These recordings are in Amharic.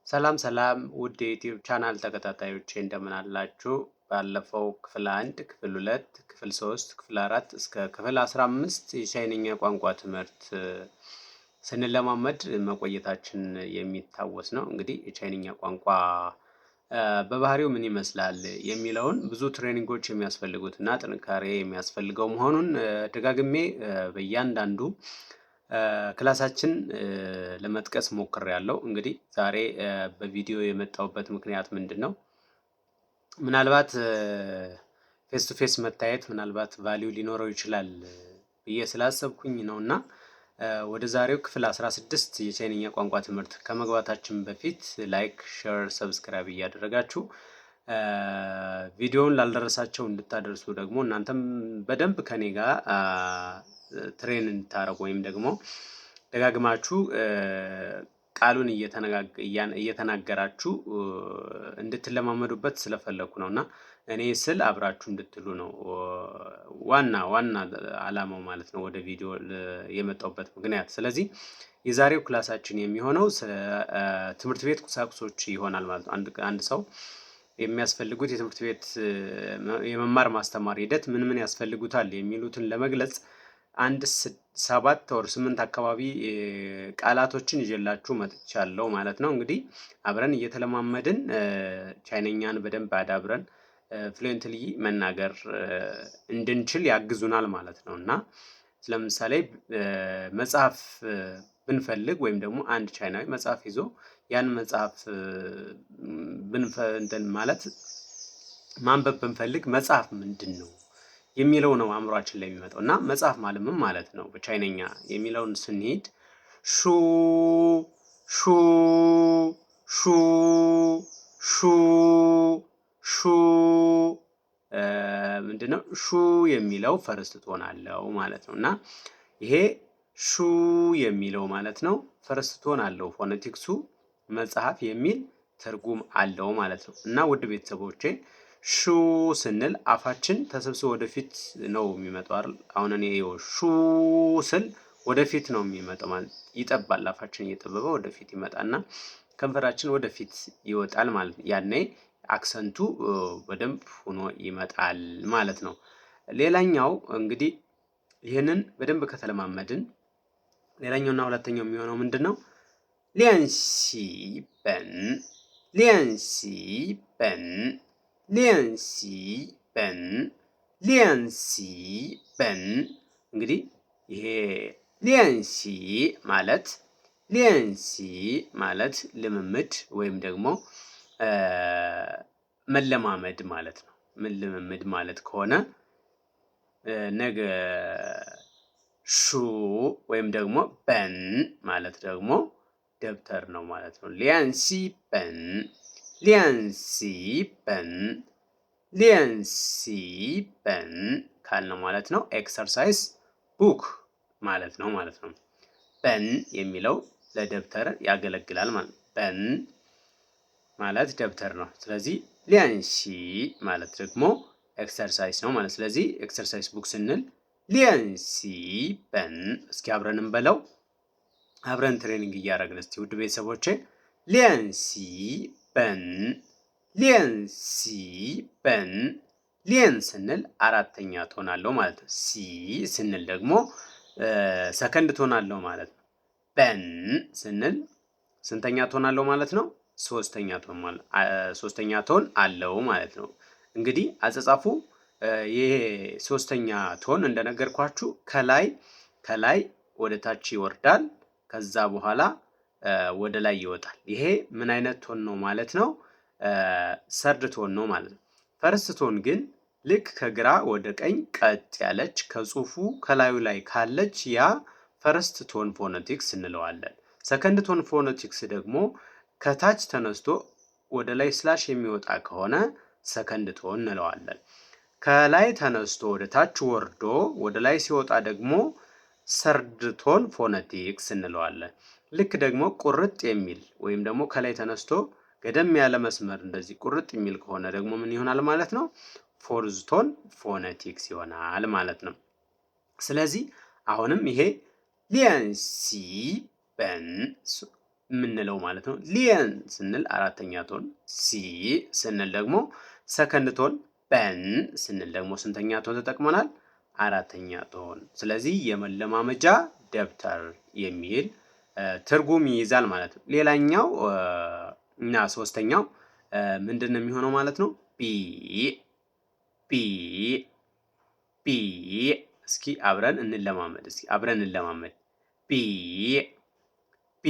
ሰላም ሰላም ውድ የዩቲዩብ ቻናል ተከታታዮቼ እንደምን አላችሁ? ባለፈው ክፍል 1፣ ክፍል 2፣ ክፍል 3፣ ክፍል 4 እስከ ክፍል 15 የቻይንኛ ቋንቋ ትምህርት ስንለማመድ መቆየታችን የሚታወስ ነው። እንግዲህ የቻይንኛ ቋንቋ በባህሪው ምን ይመስላል የሚለውን ብዙ ትሬኒንጎች የሚያስፈልጉት እና ጥንካሬ የሚያስፈልገው መሆኑን ደጋግሜ በእያንዳንዱ ክላሳችን ለመጥቀስ ሞክሬያለሁ። እንግዲህ ዛሬ በቪዲዮ የመጣሁበት ምክንያት ምንድነው? ምናልባት ፌስ ቱ ፌስ መታየት ምናልባት ቫልዩ ሊኖረው ይችላል ብዬ ስላሰብኩኝ ነውና ወደ ዛሬው ክፍል 16 የቻይንኛ ቋንቋ ትምህርት ከመግባታችን በፊት ላይክ፣ ሼር፣ ሰብስክራይብ እያደረጋችሁ ቪዲዮውን ላልደረሳቸው እንድታደርሱ ደግሞ እናንተም በደንብ ከኔ ጋር ትሬን እንድታረጉ ወይም ደግሞ ደጋግማችሁ ቃሉን እየተናገራችሁ እንድትለማመዱበት ስለፈለኩ ነውና እኔ ስል አብራችሁ እንድትሉ ነው ዋና ዓላማው ማለት ነው፣ ወደ ቪዲዮ የመጣሁበት ምክንያት። ስለዚህ የዛሬው ክላሳችን የሚሆነው ስለ ትምህርት ቤት ቁሳቁሶች ይሆናል ማለት ነው። አንድ ሰው የሚያስፈልጉት የትምህርት ቤት የመማር ማስተማር ሂደት ምን ያስፈልጉታል የሚሉትን ለመግለጽ 7 ወር 8 አካባቢ ቃላቶችን ይዤላችሁ መጥቻለሁ ማለት ነው። እንግዲህ አብረን እየተለማመድን ቻይንኛን በደንብ አዳብረን ፍሉዌንትሊ መናገር እንድንችል ያግዙናል ማለት ነው። እና ለምሳሌ መጽሐፍ ብንፈልግ ወይም ደግሞ አንድ ቻይናዊ መጽሐፍ ይዞ ያን መጽሐፍ ማለት ማንበብ ብንፈልግ መጽሐፍ ምንድን ነው የሚለው ነው አእምሯችን ላይ የሚመጣው። እና መጽሐፍ ማለት ምን ማለት ነው በቻይንኛ የሚለውን ስንሄድ ሹ ሹ ሹ ሹ ሹ ምንድነው? ሹ የሚለው ፈርስት ቶን አለው ማለት ነው። እና ይሄ ሹ የሚለው ማለት ነው ፈርስት ቶን አለው። ፎኔቲክሱ መጽሐፍ የሚል ትርጉም አለው ማለት ነው። እና ውድ ቤተሰቦቼ ሹ ስንል አፋችን ተሰብስቦ ወደፊት ነው የሚመጣው አይደል? አሁን እኔ ሹ ስል ወደፊት ነው የሚመጣው ማለት ይጠባል። አፋችን እየጠበበ ወደፊት ይመጣና ከንፈራችን ወደፊት ይወጣል ማለት ነው። ያኔ አክሰንቱ በደንብ ሆኖ ይመጣል ማለት ነው። ሌላኛው እንግዲህ ይህንን በደንብ ከተለማመድን ሌላኛውና ሁለተኛው የሚሆነው ምንድነው? ሊያንሲ በን ሊያንሲ በን ሊያንሲ በን ሊያንሲ በን እንግዲህ ይሄ ሊያንሲ ማለት ልምምድ ወይም ደግሞ መለማመድ ማለት ነው። ምን ልምምድ ማለት ከሆነ ነገ ሹ ወይም ደግሞ በን ማለት ደግሞ ደብተር ነው ማለት ነው። ሊያንሲ በን ሊያንሲ በን ሊያንሲ በን ካልነው ማለት ነው ኤክሰርሳይዝ ቡክ ማለት ነው ማለት ነው። በን የሚለው ለደብተር ያገለግላል ማለት ነው። በን ማለት ደብተር ነው። ስለዚህ ሊያንሲ ማለት ደግሞ ኤክሰርሳይዝ ነው ማለት። ስለዚህ ኤክሰርሳይዝ ቡክ ስንል ሊያንሲ በን። እስኪ አብረን እንበለው፣ አብረን ትሬኒንግ እያደረግን እስቲ ውድ ቤተሰቦቼ ሊያንሲ በን ሊያንሲ በን። ሊያን ስንል አራተኛ ቶን አለው ማለት ነው። ሲ ስንል ደግሞ ሰከንድ ቶን አለው ማለት ነው። በን ስንል ስንተኛ ቶን አለው ማለት ነው? ሶስተኛ ቶን አለው ማለት ነው። እንግዲህ አጻጻፉ ይሄ ሶስተኛ ቶን እንደነገርኳችሁ ከላይ ወደ ታች ይወርዳል፣ ከዛ በኋላ ወደ ላይ ይወጣል። ይሄ ምን አይነት ቶን ነው ማለት ነው? ሰርድ ቶን ነው ማለት ነው። ፈርስት ቶን ግን ልክ ከግራ ወደ ቀኝ ቀጥ ያለች ከጽሁፉ ከላዩ ላይ ካለች ያ ፈርስት ቶን ፎኔቲክስ እንለዋለን። ሰከንድ ቶን ፎኔቲክስ ደግሞ ከታች ተነስቶ ወደ ላይ ስላሽ የሚወጣ ከሆነ ሰከንድ ቶን እንለዋለን። ከላይ ተነስቶ ወደ ታች ወርዶ ወደ ላይ ሲወጣ ደግሞ ሰርድ ቶን ፎኔቲክስ እንለዋለን። ልክ ደግሞ ቁርጥ የሚል ወይም ደግሞ ከላይ ተነስቶ ገደም ያለ መስመር እንደዚህ ቁርጥ የሚል ከሆነ ደግሞ ምን ይሆናል ማለት ነው? ፎርዝ ቶን ፎኔቲክስ ይሆናል ማለት ነው። ስለዚህ አሁንም ይሄ ሊያንሲ በን የምንለው ማለት ነው። ሊየን ስንል አራተኛ ቶን፣ ሲ ስንል ደግሞ ሰከንድ ቶን፣ በን ስንል ደግሞ ስንተኛ ቶን ተጠቅመናል? አራተኛ ቶን። ስለዚህ የመለማመጃ ደብተር የሚል ትርጉም ይይዛል ማለት ነው። ሌላኛው እና ሶስተኛው ምንድን ነው የሚሆነው ማለት ነው? ቢ ቢ ቢ እስኪ አብረን እንለማመድ። ቢ ቢ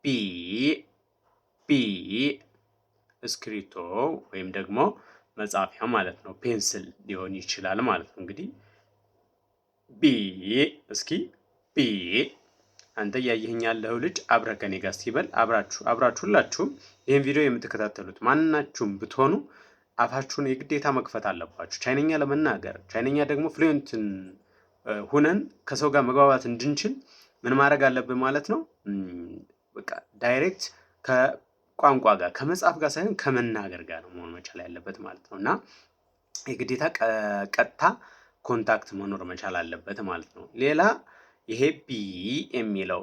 ቢ ቢ እስክሪብቶ ወይም ደግሞ መጻፊያ ማለት ነው። ፔንስል ሊሆን ይችላል ማለት ነው። እንግዲህ ቢ እስኪ ቢ አንተ እያየኸኝ ያለው ልጅ አብረህ ከኔ ጋር ሲበል አብራችሁ ሁላችሁም ይህን ቪዲዮ የምትከታተሉት ማናችሁም ብትሆኑ አፋችሁን የግዴታ መክፈት አለባችሁ። ቻይነኛ ለመናገር ቻይነኛ ደግሞ ፍሉዌንትን ሁነን ከሰው ጋር መግባባት እንድንችል ምን ማድረግ አለብን ማለት ነው? በቃ ዳይሬክት ከቋንቋ ጋር ከመጻፍ ጋር ሳይሆን ከመናገር ጋር ነው መሆን መቻል ያለበት ማለት ነው። እና የግዴታ ቀጥታ ኮንታክት መኖር መቻል አለበት ማለት ነው። ሌላ ይሄ ቢ የሚለው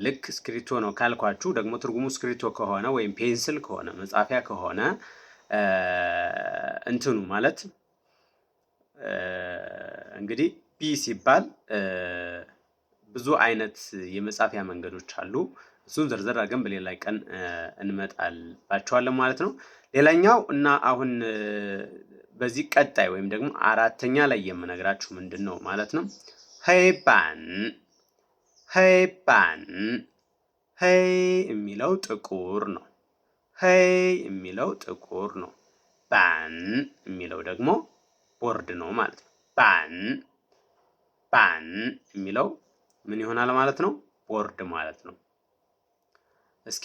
ልክ እስክሪብቶ ነው ካልኳችሁ ደግሞ ትርጉሙ እስክሪብቶ ከሆነ ወይም ፔንስል ከሆነ መጻፊያ ከሆነ እንትኑ ማለት እንግዲህ ቢ ሲባል ብዙ አይነት የመጻፊያ መንገዶች አሉ። እሱን ዘርዘር አድርገን በሌላ ቀን እንመጣባቸዋለን ማለት ነው። ሌላኛው እና አሁን በዚህ ቀጣይ ወይም ደግሞ አራተኛ ላይ የምነግራችሁ ምንድን ነው ማለት ነው? ሄይባን ሄይባን ሄይ የሚለው ጥቁር ነው። ሄይ የሚለው ጥቁር ነው። ባን የሚለው ደግሞ ቦርድ ነው ማለት ነው። ባን የሚለው ምን ይሆናል ማለት ነው? ቦርድ ማለት ነው። እስኪ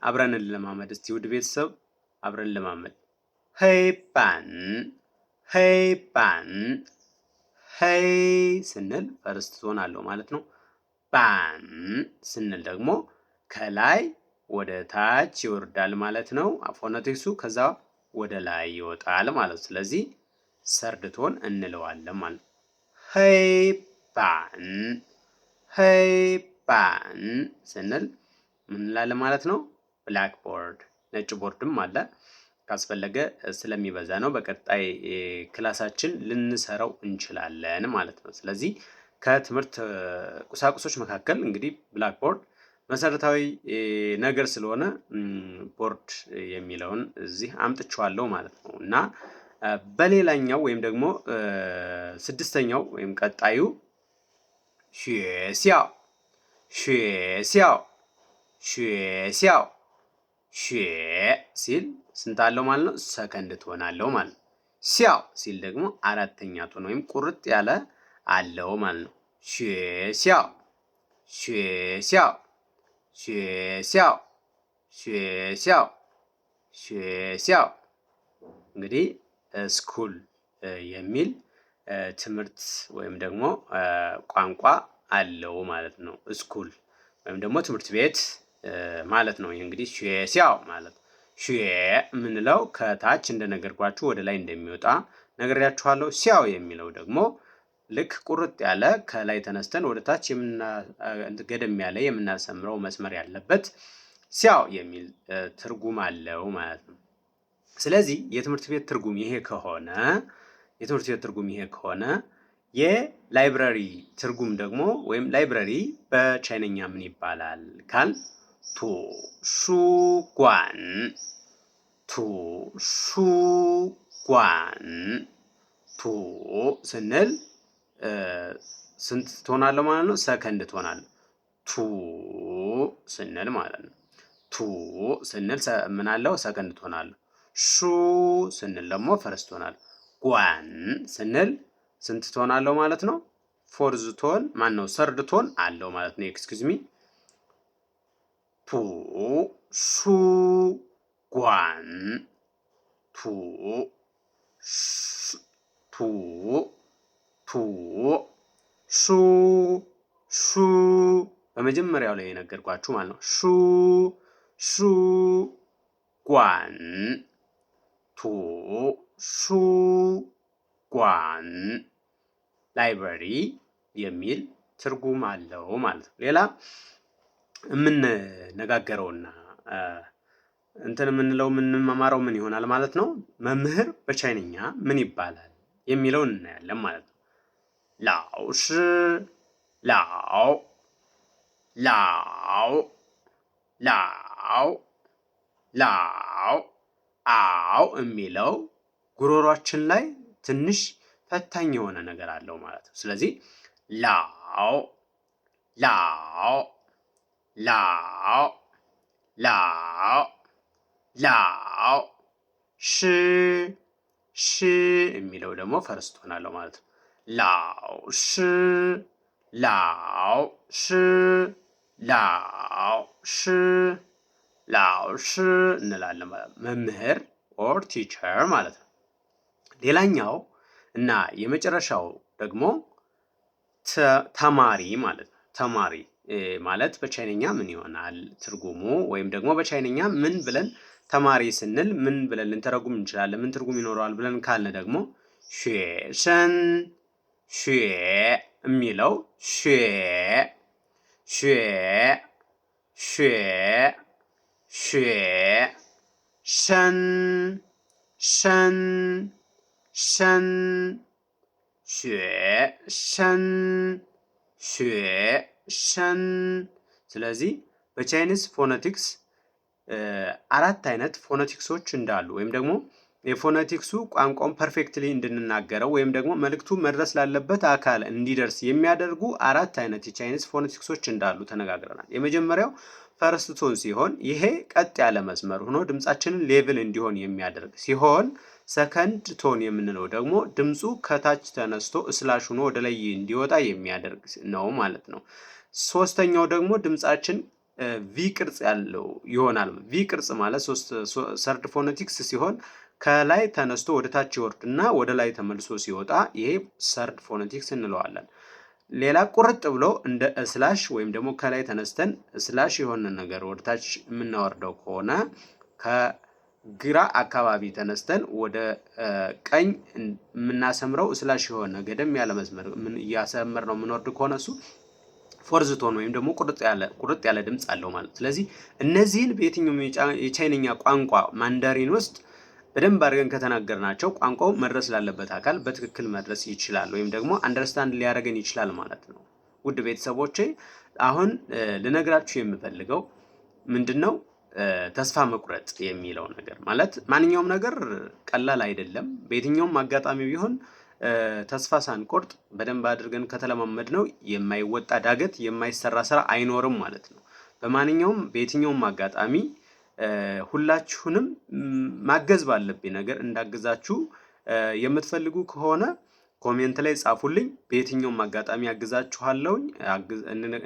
አብረን እንለማመድ። እስቲ ውድ ቤተሰብ አብረን እንለማመድ። ሄይባን ሄይባን ሄይ ስንል ፈርስት ቶን አለው ማለት ነው። ባን ስንል ደግሞ ከላይ ወደ ታች ይወርዳል ማለት ነው። ፎነቲክሱ ከዛ ወደ ላይ ይወጣል ማለት ነው። ስለዚህ ሰርድ ቶን እንለዋለን ማለት ነው። ሄይባን ሄይባን ስንል ምን እንላለን ማለት ነው? ብላክ ቦርድ ነጭ ቦርድም አለ። ካስፈለገ ስለሚበዛ ነው በቀጣይ ክላሳችን ልንሰራው እንችላለን ማለት ነው። ስለዚህ ከትምህርት ቁሳቁሶች መካከል እንግዲህ ብላክ ቦርድ መሰረታዊ ነገር ስለሆነ ቦርድ የሚለውን እዚህ አምጥቼዋለሁ ማለት ነው። እና በሌላኛው ወይም ደግሞ ስድስተኛው ወይም ቀጣዩ ሹሲያው ሹሲያው ሹሲያው ሹ ሲል ስንት አለው ማለት ነው? ሰከንድ ቶን አለው ማለት ነው። ሲያው ሲል ደግሞ አራተኛ ቶን ወይም ቁርጥ ያለ አለው ማለት ነው። ሹሲያው ሹሲያው ሹሲያው ሹሲያው ሹሲያው እንግዲህ ስኩል የሚል ትምህርት ወይም ደግሞ ቋንቋ አለው ማለት ነው። ስኩል ወይም ደግሞ ትምህርት ቤት ማለት ነው። ይሄ እንግዲህ ሹሲያው ማለት ሹ የምንለው ከታች እንደነገርኳችሁ ወደ ላይ እንደሚወጣ ነግሬያችኋለሁ። ሲያው የሚለው ደግሞ ልክ ቁርጥ ያለ ከላይ ተነስተን ወደ ታች ገደም ያለ የምናሰምረው መስመር ያለበት ሲያው የሚል ትርጉም አለው ማለት ነው። ስለዚህ የትምህርት ቤት ትርጉም ይሄ ከሆነ የላይብረሪ ትርጉም ደግሞ ወይም ላይብረሪ በቻይነኛ ምን ይባላል ካል ቱሹጓን ቱ ስንል ስንት ትሆናለህ ማለት ነው? ሰከንድ ትሆናለህ። ቱ ስንል ማለት ነው። ቱ ስንል ምን አለው? ሰከንድ ትሆናለህ። ሹ ስንል ደግሞ ፈርስት ትሆናለህ። ጓን ስንል ስንት ትሆናለህ ማለት ነው? ፎርዝ ቶን ማን ነው? ሰርድ ቶን አለው ማለት ነው። ኤክስኪውዝ ሚ ቱ ሹ ጓን ሹ በመጀመሪያው ላይ የነገርኳችሁ ማለት ነው። ሹ ጓን ሹ ጓን ላይብረሪ የሚል ትርጉም አለው ማለት ነው። ሌላ የምንነጋገረውና እንትን የምንለው የምንማማረው ምን ይሆናል ማለት ነው? መምህር በቻይንኛ ምን ይባላል የሚለውን እናያለን ማለት ነው። ላውሽ ላው ላው ላው ላው አው የሚለው ጉሮሯችን ላይ ትንሽ ፈታኝ የሆነ ነገር አለው ማለት ነው። ስለዚህ ላው ላው ላው ላው ላው ሽ ሽ የሚለው ደግሞ ፈርስት ሆናለሁ ማለት ነው። ላው ሽ ላው ሽ ላው ሽ ላው ሽ እንላለን ማለት ነው። መምህር ኦር ቲቸር ማለት ነው። ሌላኛው እና የመጨረሻው ደግሞ ተማሪ ማለት ነው። ተማሪ ማለት በቻይንኛ ምን ይሆናል ትርጉሙ? ወይም ደግሞ በቻይንኛ ምን ብለን ተማሪ ስንል ምን ብለን ልንተረጉም እንችላለን? ምን ትርጉም ይኖረዋል ብለን ካልን ደግሞ ሹሸን ሹ የሚለው ሹ ሹ ሹ ሹ ሸን ሸን ሸን ሹ ሸን ሹ ሸን። ስለዚህ በቻይኒዝ ፎነቲክስ አራት አይነት ፎነቲክሶች እንዳሉ ወይም ደግሞ የፎነቲክሱ ቋንቋውን ፐርፌክትሊ እንድንናገረው ወይም ደግሞ መልእክቱ መድረስ ላለበት አካል እንዲደርስ የሚያደርጉ አራት አይነት የቻይኒዝ ፎነቲክሶች እንዳሉ ተነጋግረናል። የመጀመሪያው ፈርስት ቶን ሲሆን ይሄ ቀጥ ያለ መስመር ሆኖ ድምጻችንን ሌቭል እንዲሆን የሚያደርግ ሲሆን ሰከንድ ቶን የምንለው ደግሞ ድምፁ ከታች ተነስቶ ስላሽ ሆኖ ወደ ላይ እንዲወጣ የሚያደርግ ነው ማለት ነው። ሶስተኛው ደግሞ ድምጻችን ቪ ቅርጽ ያለው ይሆናል። ቪ ቅርጽ ማለት ሰርድ ፎነቲክስ ሲሆን ከላይ ተነስቶ ወደ ታች ይወርድና ወደ ላይ ተመልሶ ሲወጣ ይሄ ሰርድ ፎነቲክስ እንለዋለን። ሌላ ቁርጥ ብሎ እንደ ስላሽ ወይም ደግሞ ከላይ ተነስተን ስላሽ የሆነ ነገር ወደ ታች የምናወርደው ከሆነ ከግራ አካባቢ ተነስተን ወደ ቀኝ የምናሰምረው ስላሽ የሆነ ገደም ያለ መስመር እያሰመር ነው የምንወርድ ከሆነ እሱ ፎርዝ ቶን ወይም ደግሞ ቁርጥ ያለ ድምጽ አለው ማለት። ስለዚህ እነዚህን በየትኛውም የቻይንኛ ቋንቋ ማንዳሪን ውስጥ በደንብ አድርገን ከተናገርናቸው ቋንቋው መድረስ ላለበት አካል በትክክል መድረስ ይችላል ወይም ደግሞ አንደርስታንድ ሊያደርገን ይችላል ማለት ነው። ውድ ቤተሰቦቼ አሁን ልነግራችሁ የምፈልገው ምንድነው ተስፋ መቁረጥ የሚለው ነገር ማለት ማንኛውም ነገር ቀላል አይደለም። በየትኛውም አጋጣሚ ቢሆን ተስፋ ሳንቆርጥ በደንብ አድርገን ከተለማመድ ነው የማይወጣ ዳገት የማይሰራ ስራ አይኖርም ማለት ነው። በማንኛውም በየትኛውም አጋጣሚ ሁላችሁንም ማገዝ ባለብኝ ነገር እንዳግዛችሁ የምትፈልጉ ከሆነ ኮሜንት ላይ ጻፉልኝ። በየትኛውም አጋጣሚ አግዛችኋለሁኝ፣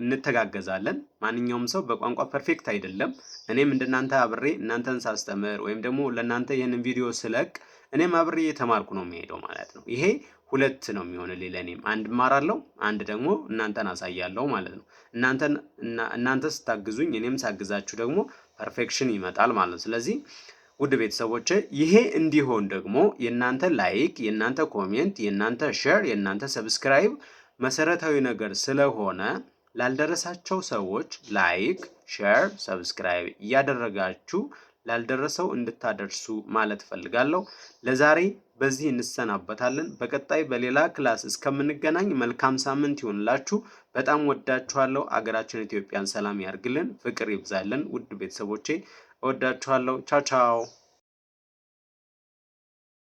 እንተጋገዛለን። ማንኛውም ሰው በቋንቋ ፐርፌክት አይደለም። እኔም እንደናንተ አብሬ እናንተን ሳስተምር ወይም ደግሞ ለናንተ ይህንን ቪዲዮ ስለቅ እኔም አብሬ እየተማርኩ ነው የሚሄደው ማለት ነው። ይሄ ሁለት ነው የሚሆንልኝ ለእኔም፣ አንድ እማራለሁ፣ አንድ ደግሞ እናንተን አሳያለሁ ማለት ነው። እናንተ ስታግዙኝ እኔም ሳግዛችሁ ደግሞ ፐርፌክሽን ይመጣል ማለት ነው። ስለዚህ ውድ ቤተሰቦቼ ይሄ እንዲሆን ደግሞ የእናንተ ላይክ፣ የእናንተ ኮሜንት፣ የእናንተ ሼር፣ የእናንተ ሰብስክራይብ መሰረታዊ ነገር ስለሆነ ላልደረሳቸው ሰዎች ላይክ፣ ሼር፣ ሰብስክራይብ እያደረጋችሁ ላልደረሰው እንድታደርሱ ማለት ፈልጋለሁ። ለዛሬ በዚህ እንሰናበታለን። በቀጣይ በሌላ ክላስ እስከምንገናኝ መልካም ሳምንት ይሁንላችሁ። በጣም ወዳችኋለሁ። አገራችን ኢትዮጵያን ሰላም ያርግልን፣ ፍቅር ይብዛልን። ውድ ቤተሰቦቼ እወዳችኋለሁ። ቻው ቻው።